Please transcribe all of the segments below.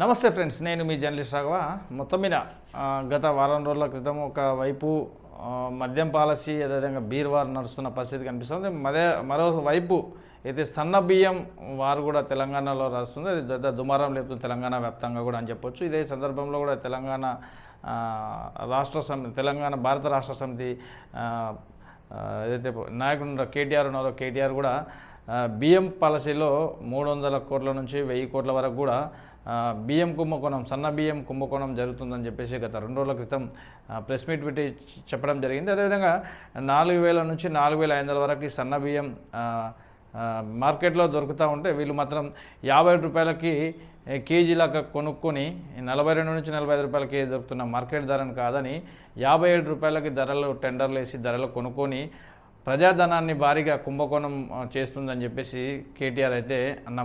నమస్తే ఫ్రెండ్స్, నేను మీ జర్నలిస్ట్ రాఘవ. మొత్తం మీద గత వారం రోజుల క్రితం ఒకవైపు మద్యం పాలసీ, అదేవిధంగా బీర్ వార్ నడుస్తున్న పరిస్థితి కనిపిస్తుంది. మరోవైపు అయితే సన్న బియ్యం వారు కూడా తెలంగాణలో నడుస్తుంది. అది పెద్ద దుమారం లేపుతుంది తెలంగాణ వ్యాప్తంగా కూడా అని చెప్పొచ్చు. ఇదే సందర్భంలో కూడా తెలంగాణ భారత రాష్ట్ర సమితి ఏదైతే నాయకుడు కేటీఆర్ ఉన్నారో, కేటీఆర్ కూడా బియ్యం పాలసీలో 300 కోట్ల నుంచి 1000 కోట్ల వరకు కూడా బియ్యం కుంభకోణం, సన్న బియ్యం కుంభకోణం జరుగుతుందని చెప్పేసి గత 2 రోజుల క్రితం ప్రెస్ మీట్ పెట్టి చెప్పడం జరిగింది. అదేవిధంగా 4000 నుంచి 4500 వరకు ఈ సన్న బియ్యం మార్కెట్లో దొరుకుతూ ఉంటే వీళ్ళు మాత్రం 50 రూపాయలకి కేజీలాగా కొనుక్కొని 42 నుంచి 45 రూపాయలకి దొరుకుతున్న మార్కెట్ ధరను కాదని 57 రూపాయలకి టెండర్లు వేసి ధరలు కొనుక్కొని ప్రజాధనాన్ని భారీగా కుంభకోణం చేస్తుందని చెప్పేసి కేటీఆర్ అయితే అన్న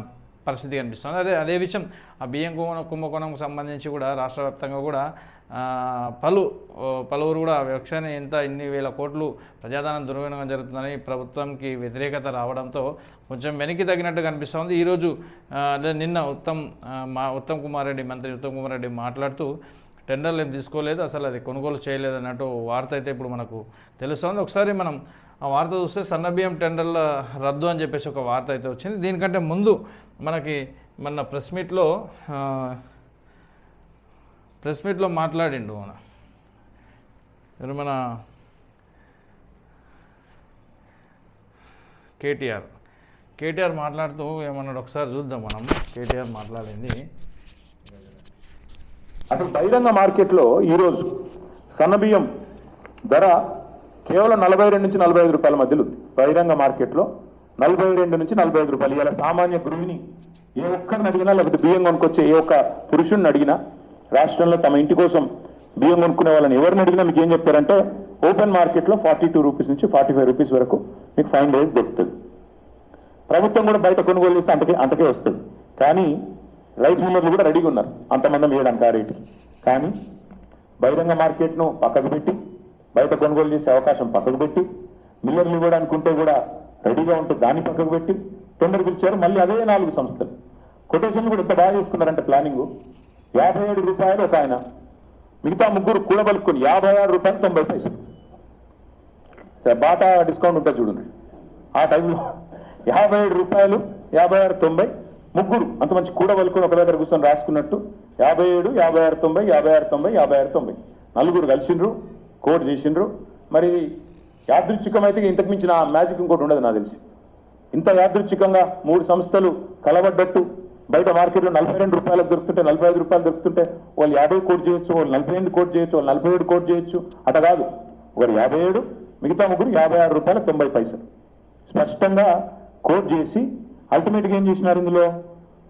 పరిస్థితి కనిపిస్తుంది. అదే విషయం ఆ బియ్యం కుంభకోణంకు సంబంధించి కూడా రాష్ట్ర వ్యాప్తంగా కూడా పలువురు కూడా వ్యక్షాన్ని ఇన్ని వేల కోట్లు ప్రజాధనం దుర్వినియోగం జరుగుతుందని ప్రభుత్వంకి వ్యతిరేకత రావడంతో కొంచెం వెనక్కి తగ్గినట్టు కనిపిస్తుంది. ఈరోజు నిన్న మంత్రి ఉత్తమ్ కుమార్ రెడ్డి మాట్లాడుతూ టెండర్లు ఏం తీసుకోలేదు, అసలు అది కొనుగోలు చేయలేదు అన్నట్టు వార్త అయితే ఇప్పుడు మనకు తెలుస్తుంది. ఒకసారి మనం ఆ వార్త చూస్తే సన్నబియ్యం టెండర్ల రద్దు అని చెప్పేసి ఒక వార్త అయితే వచ్చింది. దీనికంటే ముందు మనకి మన ప్రెస్ మీట్లో మాట్లాడిండు మన కేటీఆర్ మాట్లాడుతూ ఏమన్నాడు ఒకసారి చూద్దాం. మనం కేటీఆర్ మాట్లాడింది. అసలు బహిరంగ మార్కెట్లో ఈరోజు సన్నబియ్యం ధర కేవలం 42 నుంచి 45 రూపాయల మధ్యలో ఉంది. బహిరంగ మార్కెట్లో 42 నుంచి 45 రూపాయలు. ఇలా సామాన్య గృహిణి ఏ ఒక్కరిని అడిగినా, లేకపోతే బియ్యం కొనుక్కొచ్చే ఏ ఒక్క పురుషుడిని అడిగినా, రాష్ట్రంలో తమ ఇంటి కోసం బియ్యం కొనుక్కునే వాళ్ళని ఎవరిని అడిగినా మీకు ఏం చెప్తారంటే ఓపెన్ మార్కెట్లో 42 రూపీస్ నుంచి 45 రూపీస్ వరకు మీకు ఫైన్ రైస్ దొరుకుతుంది. ప్రభుత్వం కూడా బయట కొనుగోలు చేస్తే అంతకే వస్తుంది. కానీ రైస్ మిల్లర్లు కూడా రెడీగా ఉన్నారు అంతమంది వేయడానికి ఆ రేటుకి. కానీ బహిరంగ మార్కెట్ను పక్కకు పెట్టి, బయట కొనుగోలు చేసే అవకాశం పక్కకు పెట్టి, మిల్లర్లు ఇవ్వడానికి ఉంటే కూడా రెడీగా ఉంటే దాన్ని పక్కకు పెట్టి టెండర్ పిలిచారు. మళ్ళీ అదే 4 సంస్థలు కొటేషన్లు కూడా ఎంత బాగా చేసుకున్నారంటే ప్లానింగ్ 57 రూపాయలు ఒక ఆయన, మిగతా ముగ్గురు కూడబలుకొని 56 రూపాయలు 90 పైసలు. బాటా డిస్కౌంట్ ఉంటుంది చూడండి, ఆ టైంలో 57 రూపాయలు 56, 90 ముగ్గురు అంత మంచి కూడబలుకొని ఒక దగ్గర కూర్చొని రాసుకున్నట్టు 57, 56, 90, 56, 90, 56, 90 నలుగురు కలిసిండ్రు, కోడ్ చేసిండ్రు. మరి యాదృచ్ఛికం అయితే ఇంతకు మించిన మ్యాజిక్ ఇంకోటి ఉండదు నాకు తెలిసి. ఇంత యాదృచ్ఛికంగా 3 సంస్థలు కలబడ్డట్టు బయట మార్కెట్లో 42 రూపాయలకు దొరుకుతుంటే, 45 రూపాయలు దొరుకుతుంటే వాళ్ళు 50 కోట్ చేయొచ్చు, వాళ్ళు 48 కోట్ చేయొచ్చు, వాళ్ళు 47 కోట్ చేయొచ్చు. అట కాదు, ఒకరు 57, మిగతా ముగ్గురు 56 రూపాయల 90 పైసలు స్పష్టంగా కోట్ చేసి అల్టిమేట్గా ఏం చేసినారు, ఇందులో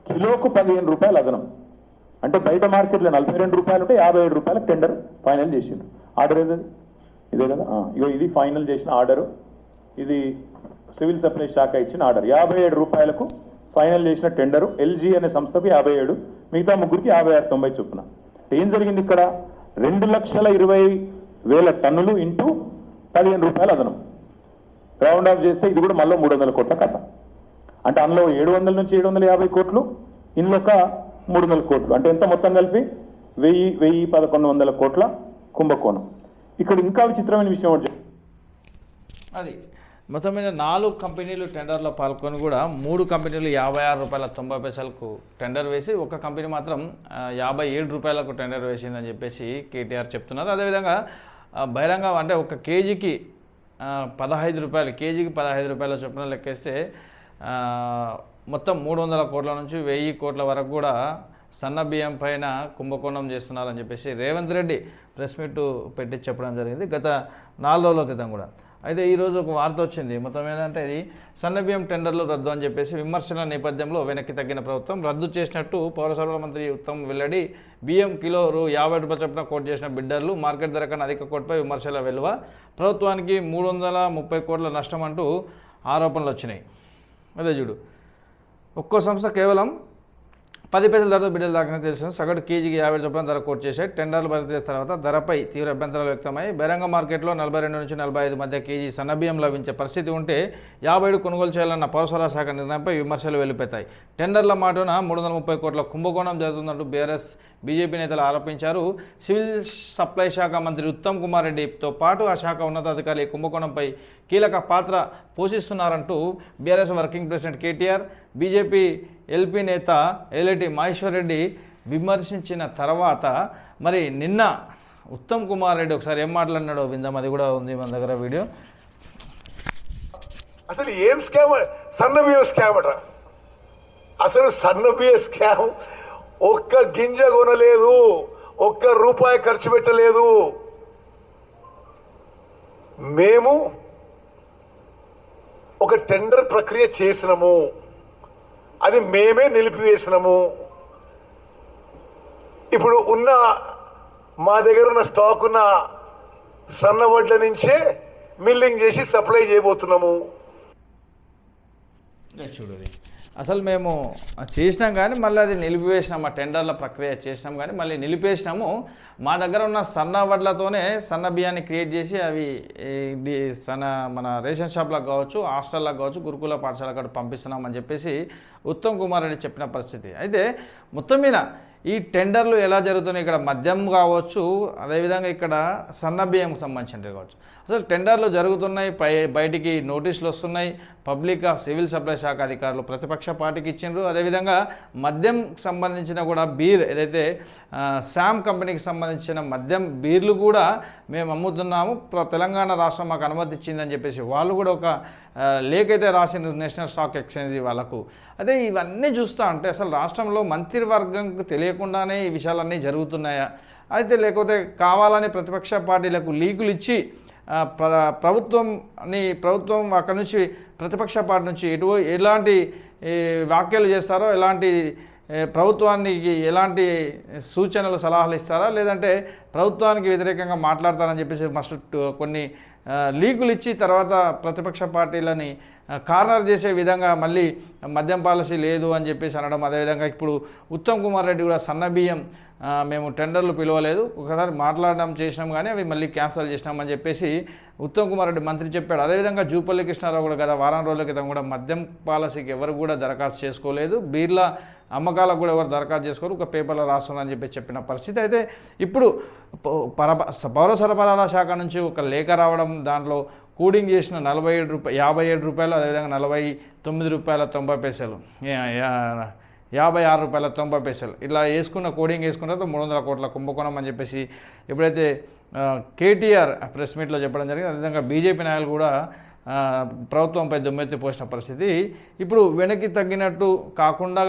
కిలోకు 15 రూపాయలు అదనం. అంటే బయట మార్కెట్లో 42 రూపాయలు ఉంటే 57 రూపాయలకు టెండర్ ఫైనల్ చేసిండ్రు. ఆర్డర్ ఏది ఇదే కదా, ఇది ఫైనల్ చేసిన ఆర్డరు. ఇది సివిల్ సప్లై శాఖ ఇచ్చిన ఆర్డర్. 57 రూపాయలకు ఫైనల్ చేసిన టెండరు. ఎల్జీ అనే సంస్థకు 57, మిగతా ముగ్గురికి 56, 90 చొప్పున. ఏం జరిగింది ఇక్కడ, 2,20,000 టన్నులు ఇంటూ 15 రూపాయలు అదనం. రౌండ్ ఆఫ్ చేస్తే ఇది కూడా మళ్ళీ 300 కోట్ల కథ. అంటే అందులో 700 నుంచి 750 కోట్లు, ఇందులో ఒక 300 కోట్లు. అంటే ఎంత మొత్తం కలిపి 1,100 కోట్ల కుంభకోణం. ఇక్కడ ఇంకా విచిత్రమైన విషయం అది మొత్తం మీద 4 కంపెనీలు టెండర్లో పాల్గొని కూడా 3 కంపెనీలు 56 రూపాయల 90 పైసలకు టెండర్ వేసి, ఒక కంపెనీ మాత్రం 57 రూపాయలకు టెండర్ వేసిందని చెప్పేసి కేటీఆర్ చెప్తున్నారు. అదేవిధంగా బహిరంగ అంటే ఒక కేజీకి 15 రూపాయలు, కేజీకి 15 రూపాయల చొప్పున లెక్కేస్తే మొత్తం 300 కోట్ల నుంచి 1000 కోట్ల వరకు కూడా సన్న బియ్యం పైన కుంభకోణం చేస్తున్నారని చెప్పేసి రేవంత్ రెడ్డి ప్రెస్ మీట్ పెట్టి చెప్పడం జరిగింది గత 4 రోజుల క్రితం కూడా. అయితే ఈరోజు ఒక వార్త వచ్చింది. మొత్తం ఏంటంటే ఇది సన్న బియ్యం టెండర్లు రద్దు అని చెప్పేసి విమర్శల నేపథ్యంలో వెనక్కి తగ్గిన ప్రభుత్వం రద్దు చేసినట్టు పౌర సరఫరా మంత్రి ఉత్తమ్ వెల్లడి. బియ్యం కిలో 50 రూపాయల చొప్పున కోట్ చేసిన బిడ్డర్లు మార్కెట్ ధర కన్నా అధిక కోట్పై విమర్శల వెలువ. ప్రభుత్వానికి 330 కోట్ల నష్టం అంటూ ఆరోపణలు వచ్చినాయి. అదే చూడు, ఒక్కో సంస్థ కేవలం 10 పైసల ధరతో బిడ్డలు దాకా తెలిసిన సగటు కేజీకి 50 చొప్పున ధర కోట్ చేశాయి. టెండర్లు భర్తీ తర్వాత ధరపై తీవ్ర అభ్యంతరాలు వ్యక్తమై బహిరంగ మార్కెట్లో 42 నుంచి 45 మధ్య కేజీ సన్నబియ్యం లభించే పరిస్థితి ఉంటే 57 కొనుగోలు చేయాలన్న పౌరసరఫరా శాఖ నిర్ణయంపై విమర్శలు వెల్లుపెత్తాయి. టెండర్ల మాటున 330 కోట్ల కుంభకోణం జరుగుతున్నట్టు బీఆర్ఎస్ బీజేపీ నేతలు ఆరోపించారు. సివిల్ సప్లై శాఖ మంత్రి ఉత్తమ్ కుమార్ రెడ్డితో పాటు ఆ శాఖ ఉన్నతాధికారులు ఈ కుంభకోణంపై కీలక పాత్ర పోషిస్తున్నారంటూ BRS working president KTR, BJP LP నేత ఎల్ఐటి మహేశ్వర్ రెడ్డి విమర్శించిన తర్వాత మరి నిన్న ఉత్తమ్ కుమార్ రెడ్డి ఒకసారి ఏం మాట్లాడినాడో విందాం. అది కూడా ఉంది మన దగ్గర వీడియో. అసలు ఏం స్కామ్? సన్నబియ్యం స్కామ్ అట. అసలు సన్నబియ్య స్కామ్. ఒక్క గింజ కొనలేదు, ఒక్క రూపాయి ఖర్చు పెట్టలేదు. మేము ఒక టెండర్ ప్రక్రియ చేసినాము, అది మేమే నిలిపివేసినాము. ఇప్పుడు ఉన్న మా దగ్గర ఉన్న స్టాక్ ఉన్న సన్నవడ్ల నుంచే మిల్లింగ్ చేసి సప్లై చేయబోతున్నాము. చూడండి, అసలు మేము చేసినాం కానీ మళ్ళీ అది నిలిపివేసినాం. ఆ టెండర్ల ప్రక్రియ చేసినాం కానీ మళ్ళీ నిలిపేసినాము. మా దగ్గర ఉన్న సన్న వడ్లతోనే సన్న బియ్యాన్ని క్రియేట్ చేసి అవి మన రేషన్ షాప్లకు కావచ్చు, హాస్టల్లకు కావచ్చు, గురుకుల పాఠశాలకు పంపిస్తున్నామని చెప్పేసి ఉత్తమ్ కుమార్ రెడ్డి చెప్పిన పరిస్థితి. అయితే మొత్తం మీద ఈ టెండర్లు ఎలా జరుగుతున్నాయి, ఇక్కడ మద్యం కావచ్చు, అదేవిధంగా ఇక్కడ సన్న బియ్యంకి సంబంధించినవి కావచ్చు. అసలు టెండర్లు జరుగుతున్నాయి, బయటికి నోటీసులు వస్తున్నాయి. పబ్లిక్ సివిల్ సప్లై శాఖ అధికారులు ప్రతిపక్ష పార్టీకి ఇచ్చిండ్రు. అదేవిధంగా మద్యంకి సంబంధించిన కూడా బీర్ ఏదైతే శామ్ కంపెనీకి సంబంధించిన మద్యం బీర్లు కూడా మేము అమ్ముతున్నాము, తెలంగాణ రాష్ట్రం మాకు అనుమతి ఇచ్చిందని చెప్పేసి వాళ్ళు కూడా ఒక లేఖ అయితే రాసిండ్రు నేషనల్ స్టాక్ ఎక్స్చేంజ్ వాళ్ళకు. అదే ఇవన్నీ చూస్తూ ఉంటే అసలు రాష్ట్రంలో మంత్రివర్గంకు తెలియకుండానే ఈ విషయాలన్నీ జరుగుతున్నాయా, అయితే లేకపోతే కావాలని ప్రతిపక్ష పార్టీలకు లీకులు ఇచ్చి ప్రభుత్వం అక్కడి నుంచి ప్రతిపక్ష పార్టీ నుంచి ఎలాంటి వ్యాఖ్యలు చేస్తారో, ఎలాంటి ప్రభుత్వానికి ఎలాంటి సూచనలు సలహాలు ఇస్తారా, లేదంటే ప్రభుత్వానికి వ్యతిరేకంగా మాట్లాడతారని చెప్పేసి మస్తు కొన్ని లీకులు ఇచ్చి తర్వాత ప్రతిపక్ష పార్టీలని కార్నర్ చేసే విధంగా మళ్ళీ మద్యం పాలసీ లేదు అని చెప్పేసి అనడం. అదేవిధంగా ఇప్పుడు ఉత్తమ్ కుమార్ రెడ్డి కూడా సన్నబియ్యం మేము టెండర్లు పిలవలేదు, ఒకసారి మాట్లాడడం చేసినాం కానీ అవి మళ్ళీ క్యాన్సిల్ చేసినామని చెప్పేసి ఉత్తమ్ కుమార్ రెడ్డి మంత్రి చెప్పాడు. అదేవిధంగా జూపల్లి కృష్ణారావు కూడా గత వారం రోజుల క్రితం కూడా మద్యం పాలసీకి ఎవరు కూడా దరఖాస్తు చేసుకోలేదు, బీర్ల అమ్మకాలకు కూడా ఎవరు దరఖాస్తు చేసుకోరు, ఒక పేపర్లో రాస్తున్నారని చెప్పి చెప్పిన పరిస్థితి. అయితే ఇప్పుడు పౌర సరఫరాల శాఖ నుంచి ఒక లేఖ రావడం, దాంట్లో కూడింగ్ చేసిన 57 రూపాయలు, అదేవిధంగా 49 రూపాయల 90 పైసలు, 56 రూపాయల 90 పైసలు ఇట్లా వేసుకున్న కోడింగ్ వేసుకున్న తర్వాత 300 కోట్ల కుంభకోణం అని చెప్పేసి ఎప్పుడైతే కేటీఆర్ ప్రెస్ మీట్లో చెప్పడం జరిగింది. అదేవిధంగా బీజేపీ నాయకులు కూడా ప్రభుత్వంపై దుమ్మెత్తి పోసిన పరిస్థితి. ఇప్పుడు వెనక్కి తగ్గినట్టు కాకుండా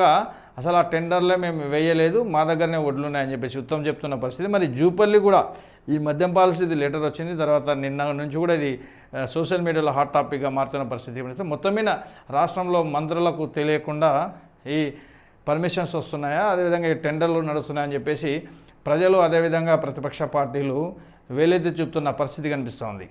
అసలు ఆ టెండర్లే మేము వేయలేదు, మా దగ్గరనే వడ్లున్నాయని చెప్పేసి ఉత్తమ్ చెప్తున్న పరిస్థితి. మరి జూపల్లి కూడా ఈ మద్యం పాలసీ లెటర్ వచ్చింది, తర్వాత నిన్న నుంచి కూడా ఇది సోషల్ మీడియాలో హాట్ టాపిక్గా మారుతున్న పరిస్థితి. మొత్తం మీద రాష్ట్రంలో మంత్రులకు తెలియకుండా ఈ పర్మిషన్స్ వస్తున్నాయా, అదేవిధంగా ఈ టెండర్లు నడుస్తున్నాయని చెప్పేసి ప్రజలు అదేవిధంగా ప్రతిపక్ష పార్టీలు వేలెత్తి చూపుతున్న పరిస్థితి కనిపిస్తోంది.